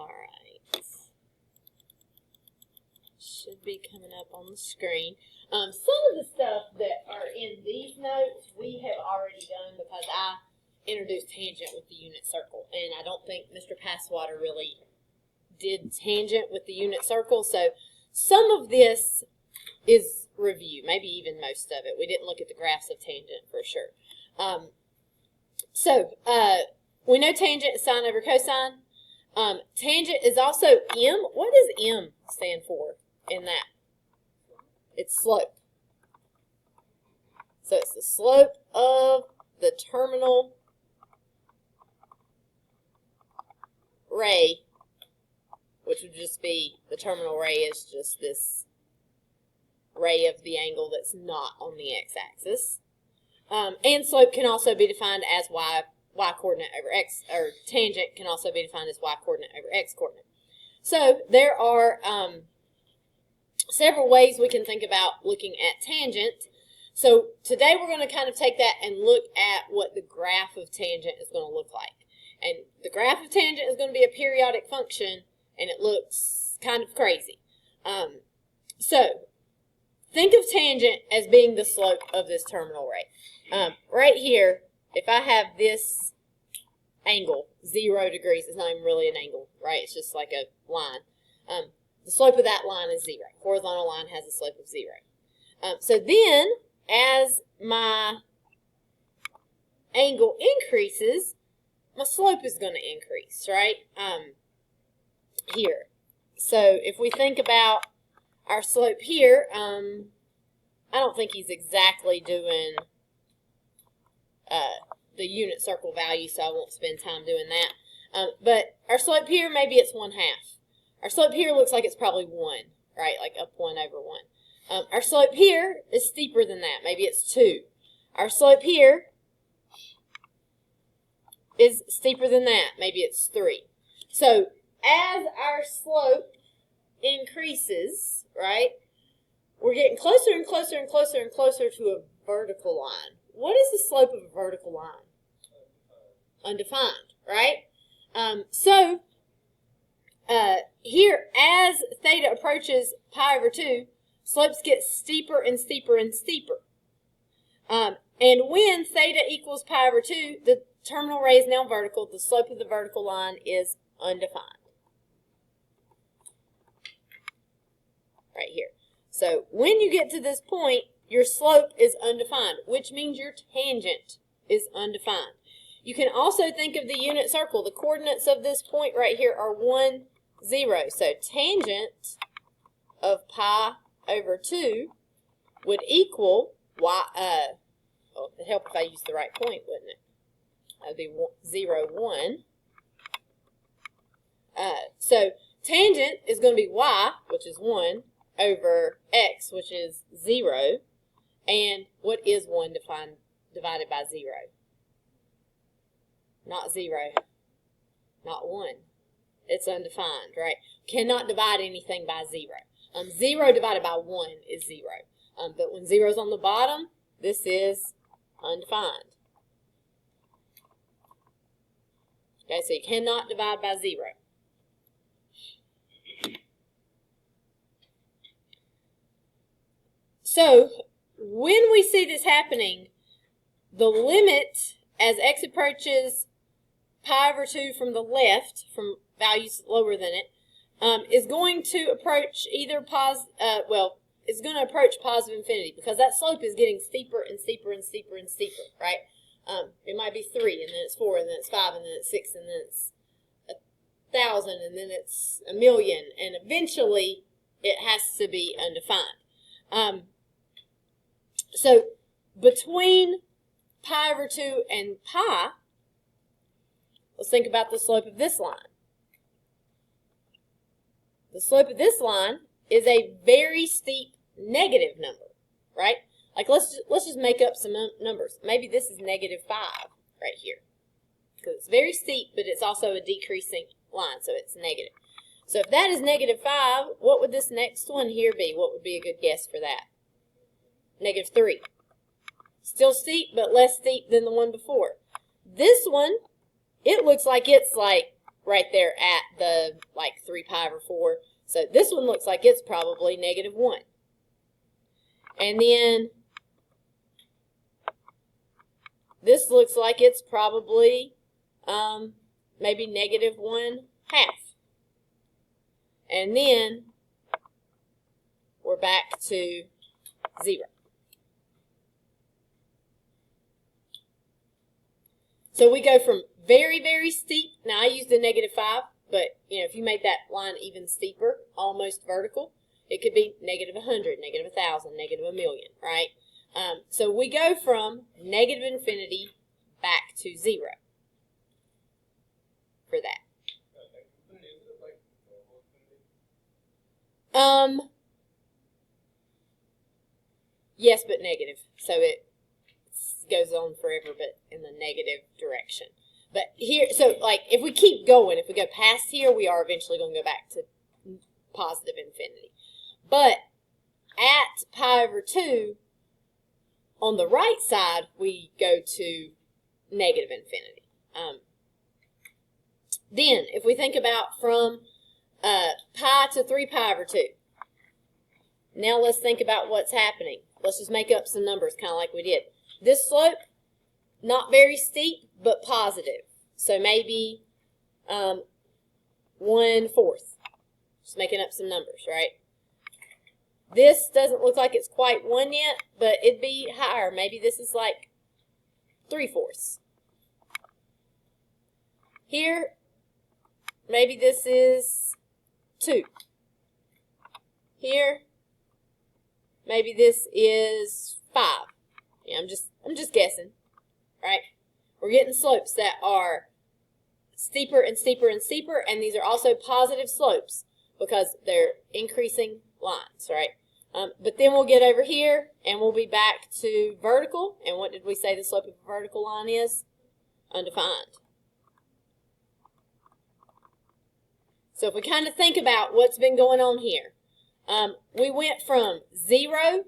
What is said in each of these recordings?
All right. Should be coming up on the screen. Some of the stuff that are in these notes we have already done because I introduced tangent with the unit circle, and I don't think Mr. Passwater really did tangent with the unit circle, so some of this is review, maybe even most of it. We didn't look at the graphs of tangent for sure. We know tangent is sine over cosine. Tangent is also m. What does m stand for in that? It's slope. So it's the slope of the terminal ray, which would just be, the terminal ray is just this ray of the angle that's not on the x-axis. And slope can also be defined as y coordinate over x, or tangent can also be defined as y coordinate over x coordinate. So there are several ways we can think about looking at tangent. So today we're going to kind of take that and look at what the graph of tangent is going to look like. And the graph of tangent is going to be a periodic function, and it looks kind of crazy. So think of tangent as being the slope of this terminal ray. Right here, if I have this angle, 0 degrees, it's not even really an angle, right? It's just like a line. The slope of that line is 0. Horizontal line has a slope of 0. So then, as my angle increases, my slope is going to increase, right? Here. So if we think about our slope here, I don't think he's exactly doing the unit circle value, so I won't spend time doing that. But our slope here, maybe it's 1/2. Our slope here looks like it's probably 1, right? Like up 1 over 1. Our slope here is steeper than that. Maybe it's 2. Our slope here is steeper than that. Maybe it's 3. So as our slope increases, right, we're getting closer and closer and closer and closer to a vertical line. What is the slope of a vertical line? Undefined, right? Here, as theta approaches pi over 2, slopes get steeper and steeper and steeper. And when theta equals pi over 2, the terminal ray is now vertical. The slope of the vertical line is undefined. Right here. So when you get to this point, your slope is undefined, which means your tangent is undefined. You can also think of the unit circle. The coordinates of this point right here are 1, 0. So tangent of pi over 2 would equal y. It'd help if I used the right point, wouldn't it? That would be 0, 1. So tangent is going to be y, which is 1, over x, which is 0. And what is 1 divided by 0? Not 0. Not 1. It's undefined, right? Cannot divide anything by 0. 0 divided by 1 is 0. But when 0 is on the bottom, this is undefined. Okay, so you cannot divide by 0. So, when we see this happening, the limit as x approaches pi over 2 from the left, from values lower than it, is going to approach either it's going to approach positive infinity because that slope is getting steeper and steeper and steeper and steeper, right? It might be 3, and then it's 4, and then it's 5, and then it's 6, and then it's 1,000, and then it's 1,000,000, and eventually it has to be undefined. So between pi over 2 and pi, let's think about the slope of this line. The slope of this line is a very steep negative number, right? Like let's just make up some numbers. Maybe this is -5 right here because it's very steep, but it's also a decreasing line, so it's negative. So if that is -5, what would this next one here be? What would be a good guess for that? -3. Still steep, but less steep than the one before. This one, it looks like it's like right there at the like 3 pi over 4. So this one looks like it's probably negative 1. And then this looks like it's probably maybe negative 1/2. And then we're back to 0. So we go from very, very steep. Now I used a negative 5, but you know, if you made that line even steeper, almost vertical, it could be negative 100, negative 1,000, negative 1,000,000, right? So we go from negative infinity back to 0 for that. Yes, but negative. So it goes on forever, but in the negative direction. But here, so like if we keep going, if we go past here, we are eventually going to go back to positive infinity. But at pi over 2, on the right side, we go to negative infinity. Then, if we think about from pi to 3 pi over 2, now let's think about what's happening. Let's just make up some numbers, kind of like we did. This slope, not very steep, but positive. So maybe 1/4. Just making up some numbers, right? This doesn't look like it's quite 1 yet, but it'd be higher. Maybe this is like 3/4. Here, maybe this is 2. Here, maybe this is 5. Yeah, I'm just guessing, right? We're getting slopes that are steeper and steeper and steeper, and these are also positive slopes because they're increasing lines, right? But then we'll get over here, and we'll be back to vertical. And what did we say the slope of a vertical line is? Undefined. So if we kind of think about what's been going on here, we went from 0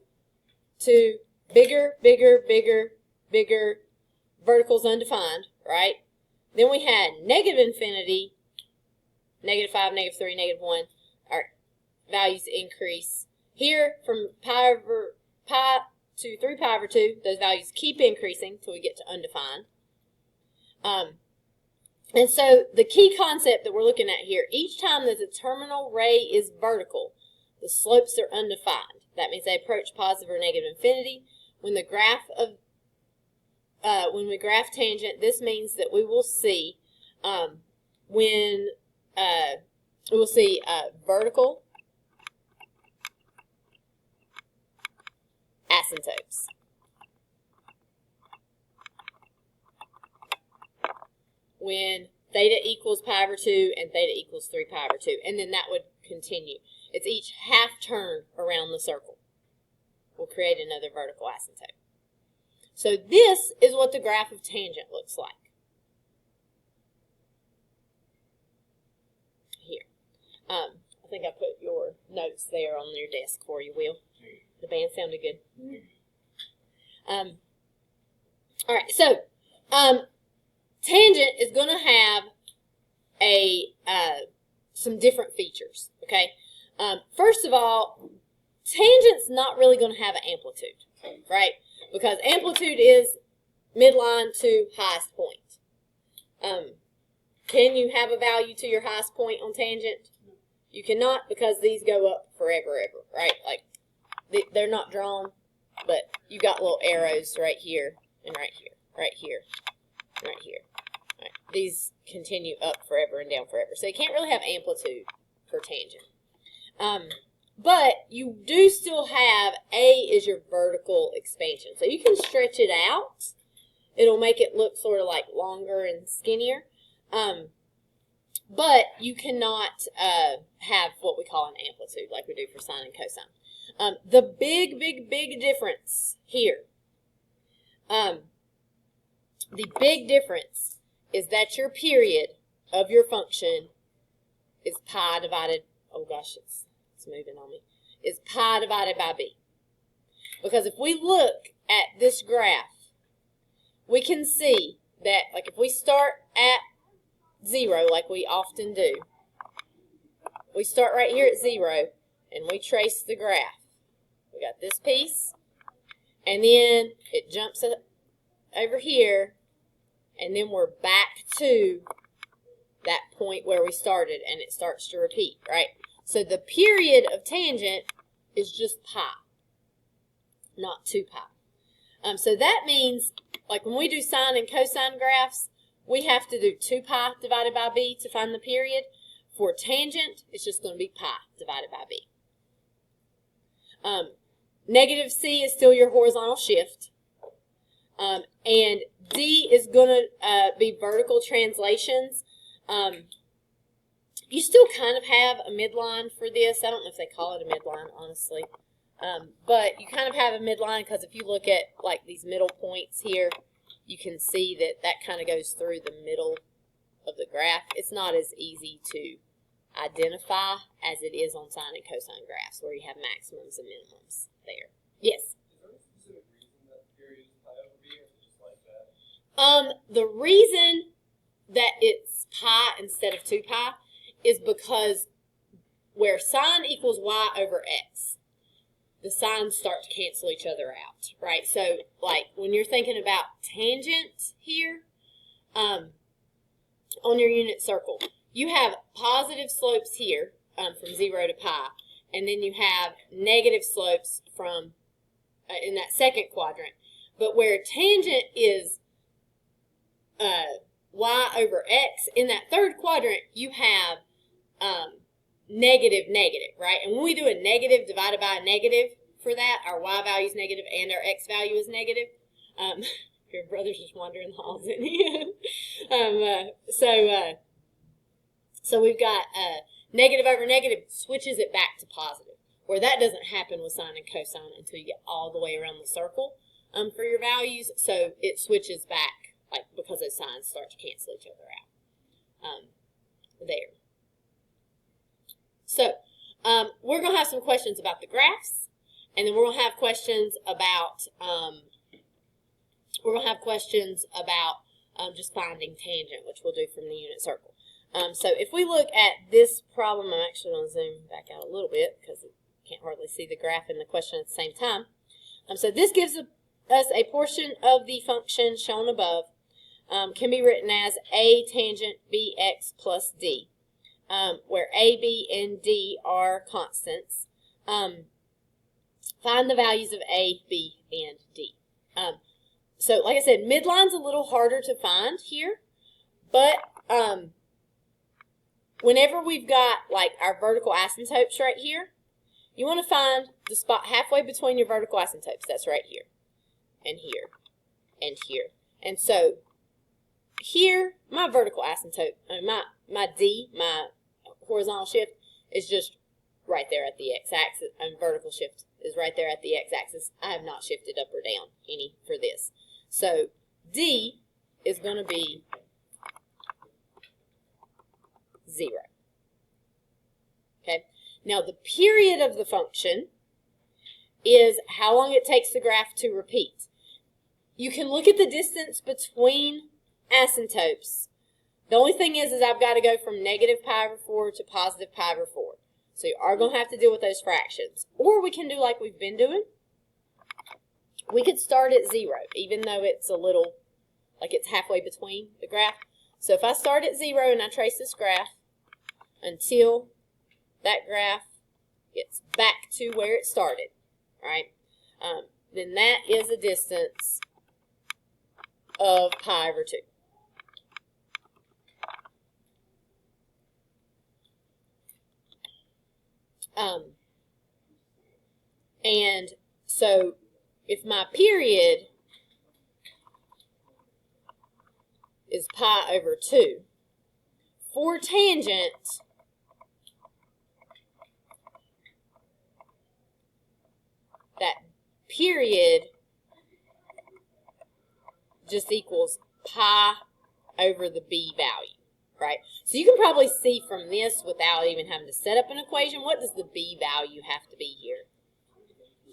to bigger, bigger, bigger, bigger, verticals undefined, right? Then we had negative infinity, negative 5, negative 3, negative 1. Our values increase. Here, from pi to 3 pi over 2, those values keep increasing until we get to undefined. And so the key concept that we're looking at here, each time that the terminal ray is vertical, the slopes are undefined. That means they approach positive or negative infinity. When we graph tangent, this means that we will see vertical asymptotes. When theta equals pi over 2 and theta equals 3 pi over 2. And then that would continue. It's each half turn around the circle will create another vertical asymptote. So this is what the graph of tangent looks like. Here. I think I put your notes there on your desk for you, Will. The band sounded good. All right, so tangent is going to have some different features, okay? First of all, tangent's not really going to have an amplitude, right? Because amplitude is midline to highest point. Can you have a value to your highest point on tangent? You cannot, because these go up forever, ever, right? Like, they're not drawn, but you got little arrows right here and right here, right here, right here. Right. These continue up forever and down forever. So you can't really have amplitude for tangent. But you do still have A is your vertical expansion. So you can stretch it out. It'll make it look sort of like longer and skinnier. But you cannot have what we call an amplitude like we do for sine and cosine. The big, big, big difference here, the big difference is that your period of your function is pi divided, oh gosh, it's moving on me, is pi divided by b. Because if we look at this graph, we can see that, like, if we start at 0 like we often do. We start right here at 0 and we trace the graph. We got this piece and then it jumps over here and then we're back to that point where we started and it starts to repeat, right? So the period of tangent is just pi, not 2 pi. So that means, like when we do sine and cosine graphs, we have to do 2 pi divided by b to find the period. For tangent, it's just going to be pi divided by b. Negative c is still your horizontal shift. And d is going to be vertical translations. You still kind of have a midline for this. I don't know if they call it a midline, honestly. But you kind of have a midline because if you look at like these middle points here, you can see that that kind of goes through the middle of the graph. It's not as easy to identify as it is on sine and cosine graphs where you have maximums and minimums there. Yes? Is there a specific reason that the period is pi over b, or is it just like that? The reason that it's pi instead of 2 pi is because where sine equals y over x, the signs start to cancel each other out, right? So, like, when you're thinking about tangent here, on your unit circle, you have positive slopes here from 0 to pi, and then you have negative slopes from in that second quadrant. But where tangent is y over x, in that third quadrant, you have negative, negative, right? And when we do a negative divided by a negative for that, our y value is negative and our x value is negative. Your brother's just wandering the halls, isn't he? So we've got negative over negative switches it back to positive, where that doesn't happen with sine and cosine until you get all the way around the circle for your values. So it switches back, like, because those signs start to cancel each other out there. So we're going to have some questions about the graphs, and then we're going to have questions about just finding tangent, which we'll do from the unit circle. So if we look at this problem, I'm actually going to zoom back out a little bit because you can't hardly see the graph and the question at the same time. So this gives us a portion of the function shown above. Can be written as a tangent bx plus d, where a, b, and d are constants. Find the values of a, b, and d. So like I said, midline's a little harder to find here, but whenever we've got like our vertical asymptotes right here, you want to find the spot halfway between your vertical asymptotes. That's right here, and here, and here. And so here, my vertical asymptote, my d, my horizontal shift, is just right there at the x-axis, and vertical shift is right there at the x-axis. I have not shifted up or down any for this. So d is going to be 0. Okay. Now the period of the function is how long it takes the graph to repeat. You can look at the distance between asymptotes. The only thing is I've got to go from negative pi over 4 to positive pi over 4. So you are going to have to deal with those fractions. Or we can do like we've been doing. We could start at 0, even though it's a little, like it's halfway between the graph. So if I start at 0 and I trace this graph until that graph gets back to where it started, right? Then that is a distance of pi over 2. And so if my period is pi over 2, for tangent, that period just equals pi over the b value, right? So you can probably see from this without even having to set up an equation, what does the b value have to be here?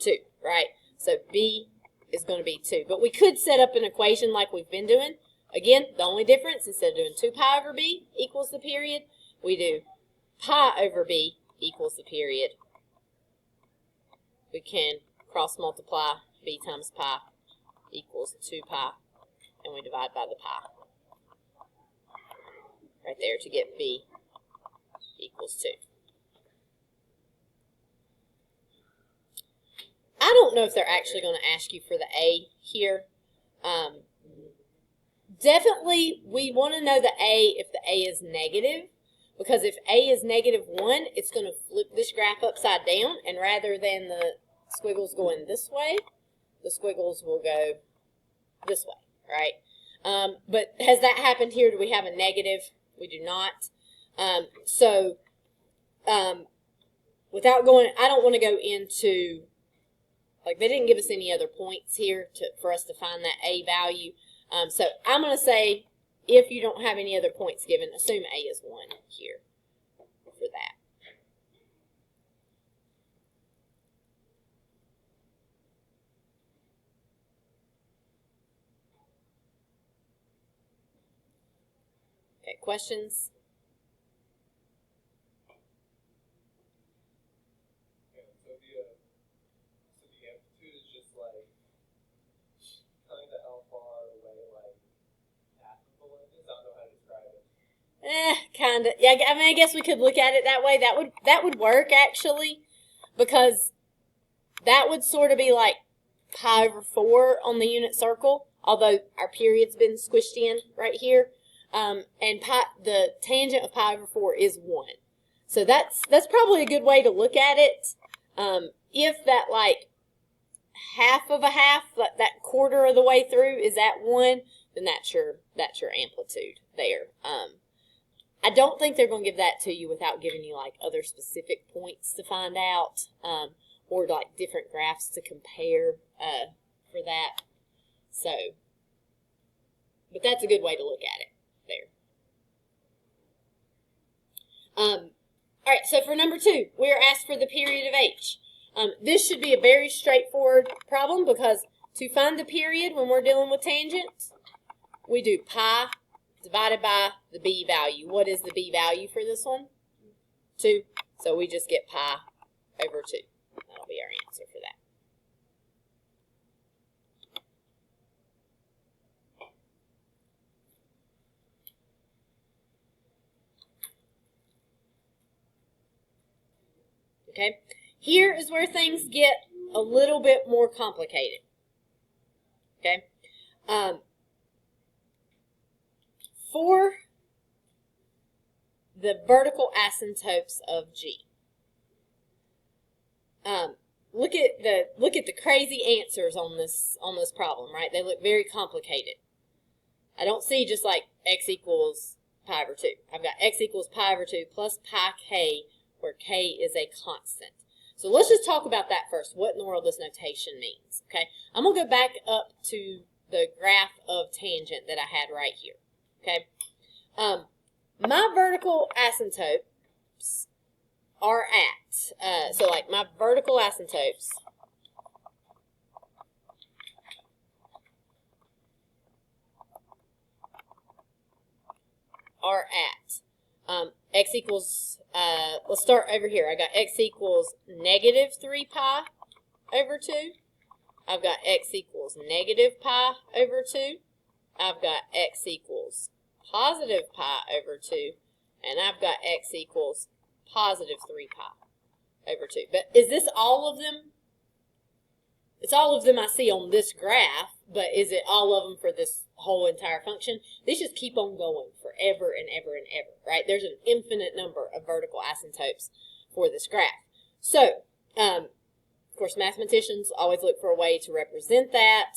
2, right? So b is going to be 2. But we could set up an equation like we've been doing again, the only difference, instead of doing 2 pi over b equals the period, we do pi over b equals the period. We can cross multiply b times pi equals 2 pi, and we divide by the pi right there to get b equals 2. I don't know if they're actually going to ask you for the a here. Definitely, we want to know the a if the a is negative, because if a is negative 1, it's going to flip this graph upside down, and rather than the squiggles going this way, the squiggles will go this way, right? But has that happened here? Do we have a negative? We do not. Without going, I don't want to go into, like, they didn't give us any other points here for us to find that a value. So I'm going to say, if you don't have any other points given, assume a is 1 here for that. Okay, questions? Yeah, so the amplitude is just like kind of how far away, like half of the length is. I don't know how to describe it. Kind of. Yeah, I mean, I guess we could look at it that way. That would work, actually, because that would sort of be like pi over 4 on the unit circle, although our period's been squished in right here. And the tangent of pi over 4 is 1. So that's probably a good way to look at it. If that, like, half of a half, that quarter of the way through is at 1, then that's your amplitude there. I don't think they're going to give that to you without giving you, like, other specific points to find out, or, like, different graphs to compare for that. So, but that's a good way to look at it there. All right, so for number 2, we are asked for the period of h. This should be a very straightforward problem, because to find the period when we're dealing with tangents, we do pi divided by the b value. What is the b value for this one? 2. So we just get pi over 2. That'll be our answer for that. Okay, here is where things get a little bit more complicated. Okay, for the vertical asymptotes of G, look at the crazy answers on this problem. Right, they look very complicated. I don't see just like x equals pi over 2. I've got x equals pi over 2 plus pi k, where k is a constant. So let's just talk about that first, what in the world this notation means. Okay, I'm going to go back up to the graph of tangent that I had right here. Okay, my vertical asymptotes are at, so like my vertical asymptotes are at x equals, let's start over here. I got x equals negative 3 pi over 2. I've got x equals negative pi over 2. I've got x equals positive pi over 2. And I've got x equals positive 3 pi over 2. But is this all of them? It's all of them I see on this graph, but is it all of them for this whole entire function? These just keep on going forever and ever and ever, right? There's an infinite number of vertical asymptotes for this graph. So, of course, mathematicians always look for a way to represent that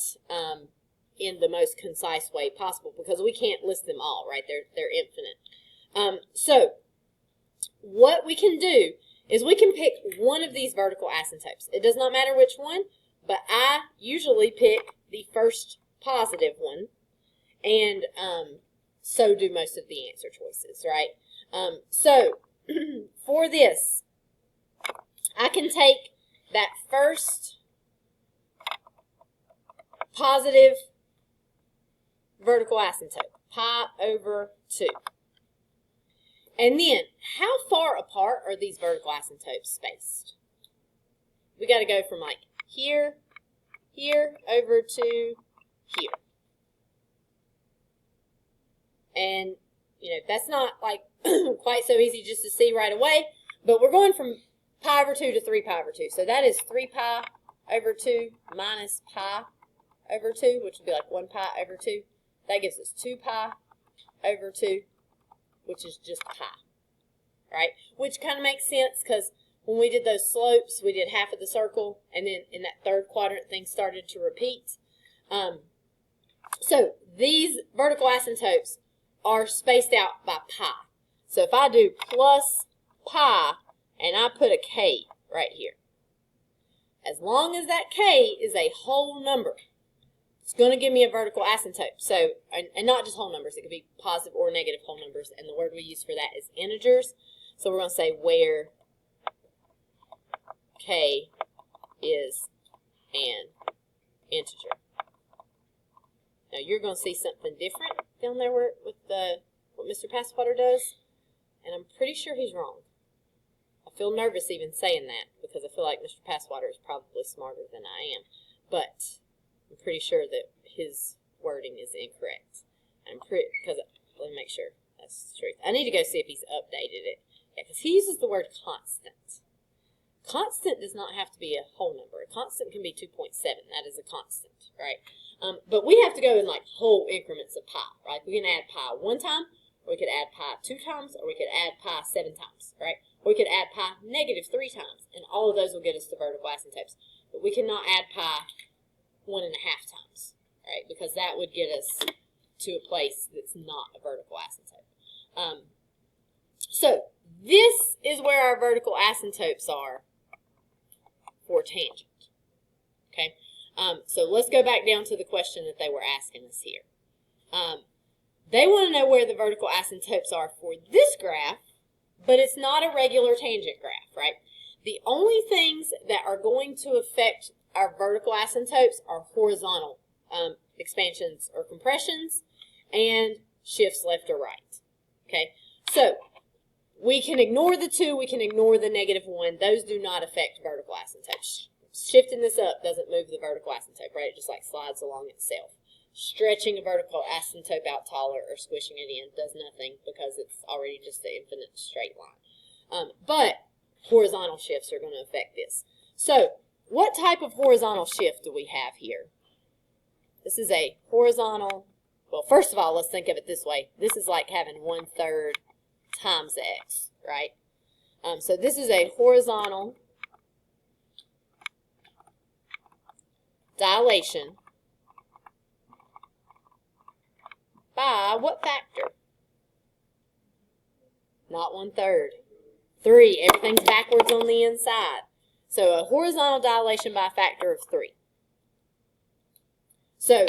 in the most concise way possible, because we can't list them all, right? They're infinite. So, what we can do is we can pick one of these vertical asymptotes. It does not matter which one, but I usually pick the first positive one, and so do most of the answer choices, right? So for this, I can take that first positive vertical asymptote, pi over 2. And then, how far apart are these vertical asymptotes spaced? We got to go from like here, here, over to here. And, you know, that's not like quite so easy just to see right away, but we're going from pi over 2 to 3 pi over 2. So that is 3 pi over 2 minus pi over 2, which would be like 1 pi over 2. That gives us 2 pi over 2, which is just pi, right? Which kind of makes sense because when we did those slopes, we did half of the circle, and then in that third quadrant, things started to repeat. So these vertical asymptotes are spaced out by pi. So if I do plus pi, and I put a k right here, as long as that k is a whole number, it's going to give me a vertical asymptote. So, and not just whole numbers, it could be positive or negative whole numbers, and the word we use for that is integers. So we're going to say where k is an integer. Now you're going to see something different down there with what Mr. Passwater does, and I'm pretty sure he's wrong. I feel nervous even saying that because I feel like Mr. Passwater is probably smarter than I am, but I'm pretty sure that his wording is incorrect. Because let me make sure that's the truth. I need to go see if he's updated it. Yeah, because he uses the word constant. Constant does not have to be a whole number. A constant can be 2.7. That is a constant, right? But we have to go in like whole increments of pi, right? We can add pi 1 time, or we could add pi 2 times, or we could add pi 7 times, right? Or we could add pi negative 3 times, and all of those will get us to vertical asymptotes. But we cannot add pi 1.5 times, right? Because that would get us to a place that's not a vertical asymptote. So this is where our vertical asymptotes are for tangent. Okay, so let's go back down to the question that they were asking us here. They want to know where the vertical asymptotes are for this graph, but it's not a regular tangent graph, right? The only things that are going to affect our vertical asymptotes are horizontal expansions or compressions and shifts left or right. Okay, so we can ignore the 2, we can ignore the negative 1. Those do not affect vertical asymptotes. Shifting this up doesn't move the vertical asymptote, right? It just like slides along itself. Stretching a vertical asymptote out taller or squishing it in does nothing because it's already just the infinite straight line. But horizontal shifts are going to affect this. So what type of horizontal shift do we have here? This is a horizontal, well, first of all, let's think of it this way. This is like having 1/3 times x, right? So this is a horizontal dilation by what factor? Not 1/3. 3. Everything's backwards on the inside. So a horizontal dilation by a factor of 3. So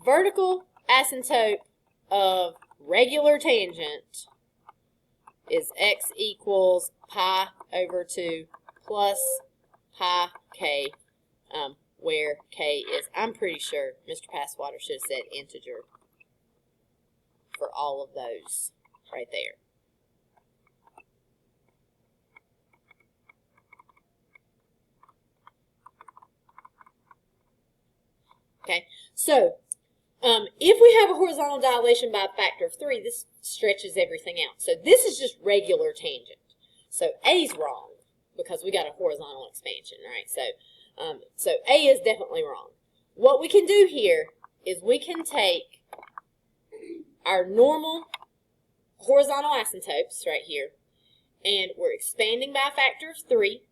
vertical asymptote of regular tangent is x equals pi over 2 plus pi k, where k is, I'm pretty sure Mr. Passwater should have said integer for all of those right there. Okay, so if we have a horizontal dilation by a factor of 3, this stretches everything out. So this is just regular tangent. So A's wrong because we got a horizontal expansion, right? So A is definitely wrong. What we can do here is we can take our normal horizontal asymptotes right here, and we're expanding by a factor of 3,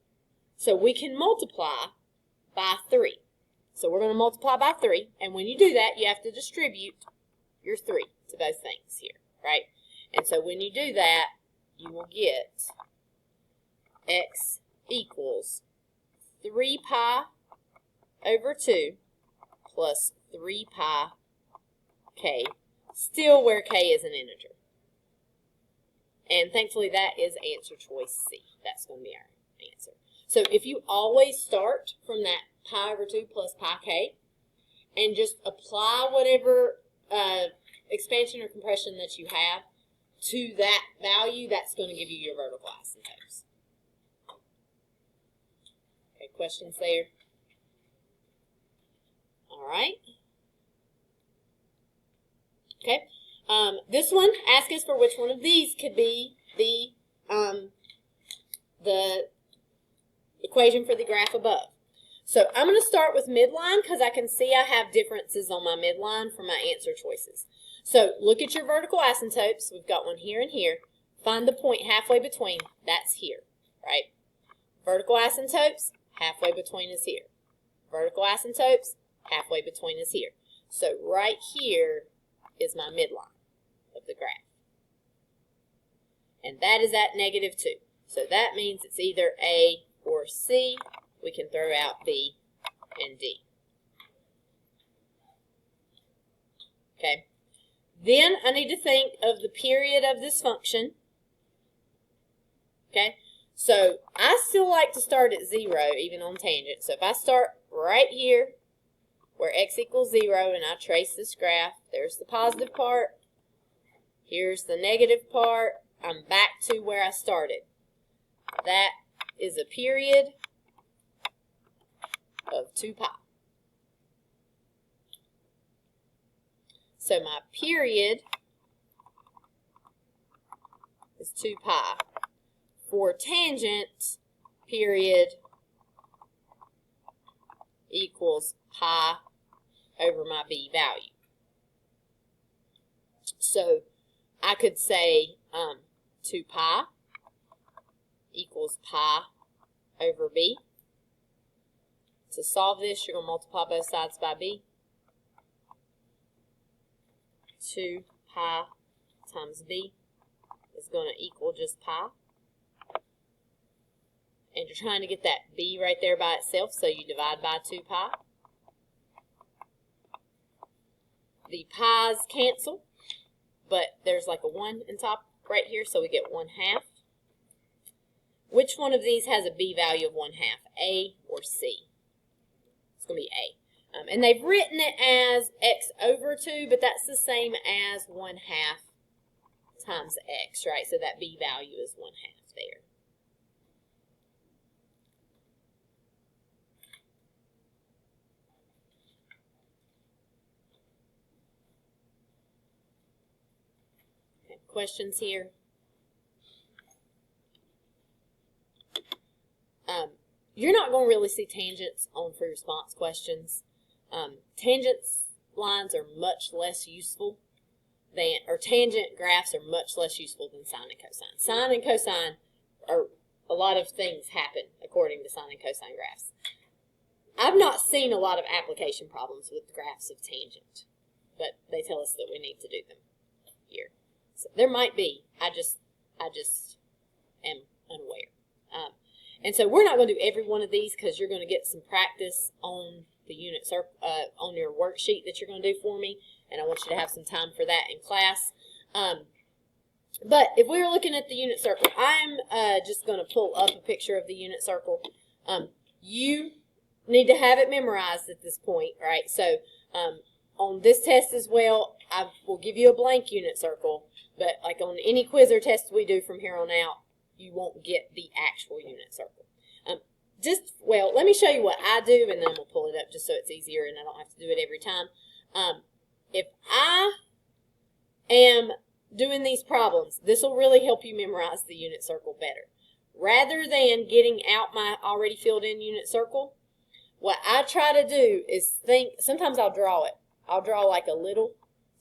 so we can multiply by 3. So we're going to multiply by 3, and when you do that, you have to distribute your 3 to both things here, right? And so when you do that, you will get x equals 3 pi over 2 plus 3 pi k, still where k is an integer. And thankfully that is answer choice C. That's going to be our answer. So if you always start from that pi over 2 plus pi k and just apply whatever expansion or compression that you have to that value, that's going to give you your vertical asymptotes. Okay, questions there? All right. Okay. This one, ask us for which one of these could be the equation for the graph above. So I'm going to start with midline because I can see I have differences on my midline for my answer choices. So look at your vertical asymptotes. We've got one here and here. Find the point halfway between. That's here, right? Vertical asymptotes, halfway between is here. Vertical asymptotes, halfway between is here. So right here is my midline of the graph. And that is at -2. So that means it's either A or C. We can throw out B and D. Okay. Then I need to think of the period of this function. Okay. So I still like to start at 0 even on tangent. So if I start right here where x equals 0 and I trace this graph, there's the positive part. Here's the negative part. I'm back to where I started. That is a period of 2 pi. So my period is 2 pi. For tangent, period equals pi over my b value. So I could say 2 pi equals pi over b. To solve this, you're going to multiply both sides by b. 2 pi times b is going to equal just pi. And you're trying to get that b right there by itself, so you divide by 2 pi. The pi's cancel, but there's like a 1 in top right here, so we get 1/2. Which one of these has a b value of 1/2, A or C? It's going to be A. And they've written it as x over 2, but that's the same as 1/2 times x, right? So that b value is 1/2 there. Okay, questions here? You're not going to really see tangents on free response questions. Tangents lines are much less useful than, or tangent graphs are much less useful than sine and cosine. Sine and cosine are, a lot of things happen according to sine and cosine graphs. I've not seen a lot of application problems with graphs of tangent, but they tell us that we need to do them here. So there might be. I just am unaware. And so we're not going to do every one of these because you're going to get some practice on the unit circle, on your worksheet that you're going to do for me, and I want you to have some time for that in class. But if we were looking at the unit circle, I'm just going to pull up a picture of the unit circle. You need to have it memorized at this point, right? So on this test as well, I will give you a blank unit circle, but like on any quiz or test we do from here on out, you won't get the actual unit circle. Well, let me show you what I do, and then we'll pull it up just so it's easier and I don't have to do it every time. If I am doing these problems, this will really help you memorize the unit circle better. Rather than getting out my already filled in unit circle, what I try to do is think, sometimes I'll draw it. I'll draw like a little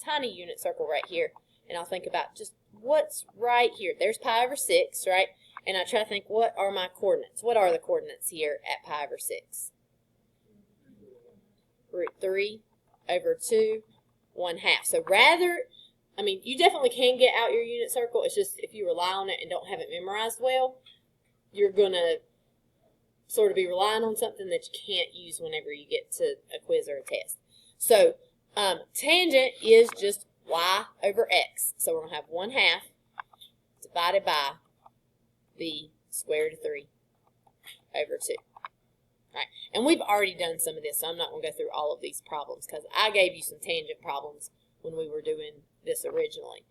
tiny unit circle right here, and I'll think about just what's right here. There's pi over 6, right? And I try to think, what are my coordinates? What are the coordinates here at pi over 6? Root 3 over 2, 1/2. So rather, I mean, you definitely can get out your unit circle. It's just if you rely on it and don't have it memorized well, you're going to sort of be relying on something that you can't use whenever you get to a quiz or a test. So tangent is just y over x. So we're going to have 1/2 divided by the square root of 3 over 2. All right. And we've already done some of this, so I'm not going to go through all of these problems because I gave you some tangent problems when we were doing this originally.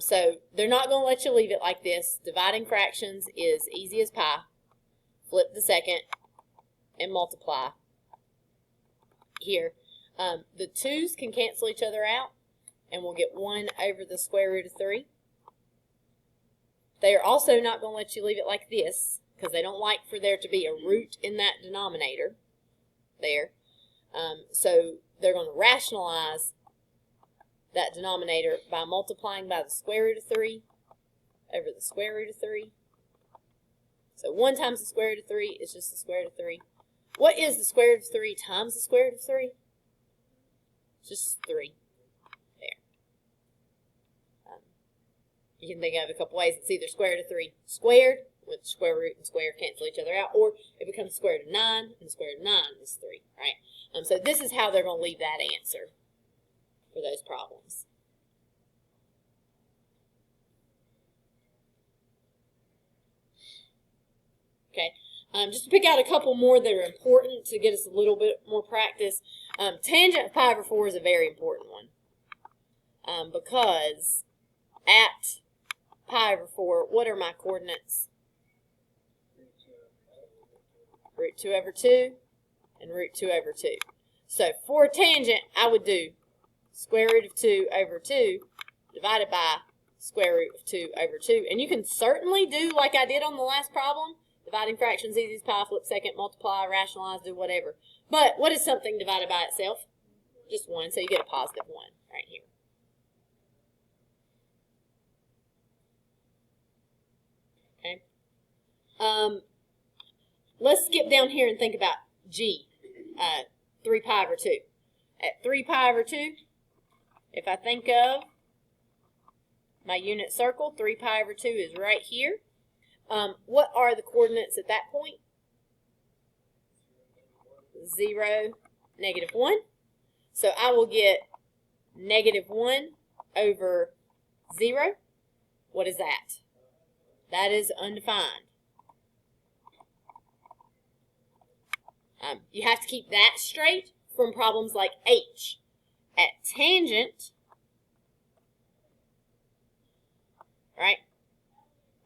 So they're not going to let you leave it like this. Dividing fractions is easy as pie. Flip the second and multiply here. The 2's can cancel each other out, and we'll get 1 over the square root of 3. They are also not going to let you leave it like this, because they don't like for there to be a root in that denominator there. So they're going to rationalize that denominator by multiplying by the square root of 3 over the square root of 3. So 1 times the square root of 3 is just the square root of 3. What is the square root of 3 times the square root of 3? It's just 3. There. You can think of it a couple ways. It's either square root of 3 squared, with square root and square cancel each other out, or it becomes square root of 9, and the square root of 9 is 3, right? So this is how they're going to leave that answer for those problems. Okay, just to pick out a couple more that are important to get us a little bit more practice. Tangent of pi over 4 is a very important one, because at pi over 4, what are my coordinates? Root 2 over 2 and root 2 over 2. So for tangent, I would do square root of 2 over 2 divided by square root of 2 over 2. And you can certainly do like I did on the last problem. Dividing fractions, easy as pie, flip second, multiply, rationalize, do whatever. But what is something divided by itself? Just 1, so you get a positive 1 right here. Okay. Let's skip down here and think about G, 3 pi over 2. At 3 pi over 2, if I think of my unit circle, 3 pi over 2 is right here. What are the coordinates at that point? 0, negative 1. So I will get negative 1 over 0. What is that? That is undefined. You have to keep that straight from problems like H. At tangent, right,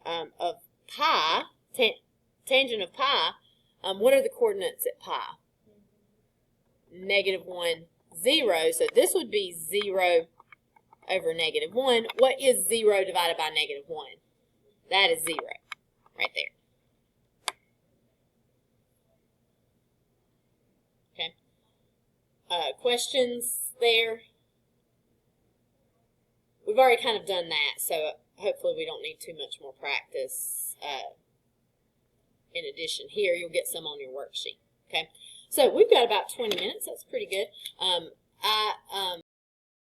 of pi, tangent of pi, what are the coordinates at pi? Negative 1, 0. So this would be 0 over negative 1. What is 0 divided by negative 1? That is 0, right there. Okay. Questions there? We've already kind of done that, so hopefully we don't need too much more practice. In addition, here you'll get some on your worksheet. Okay, so we've got about 20 minutes. That's pretty good.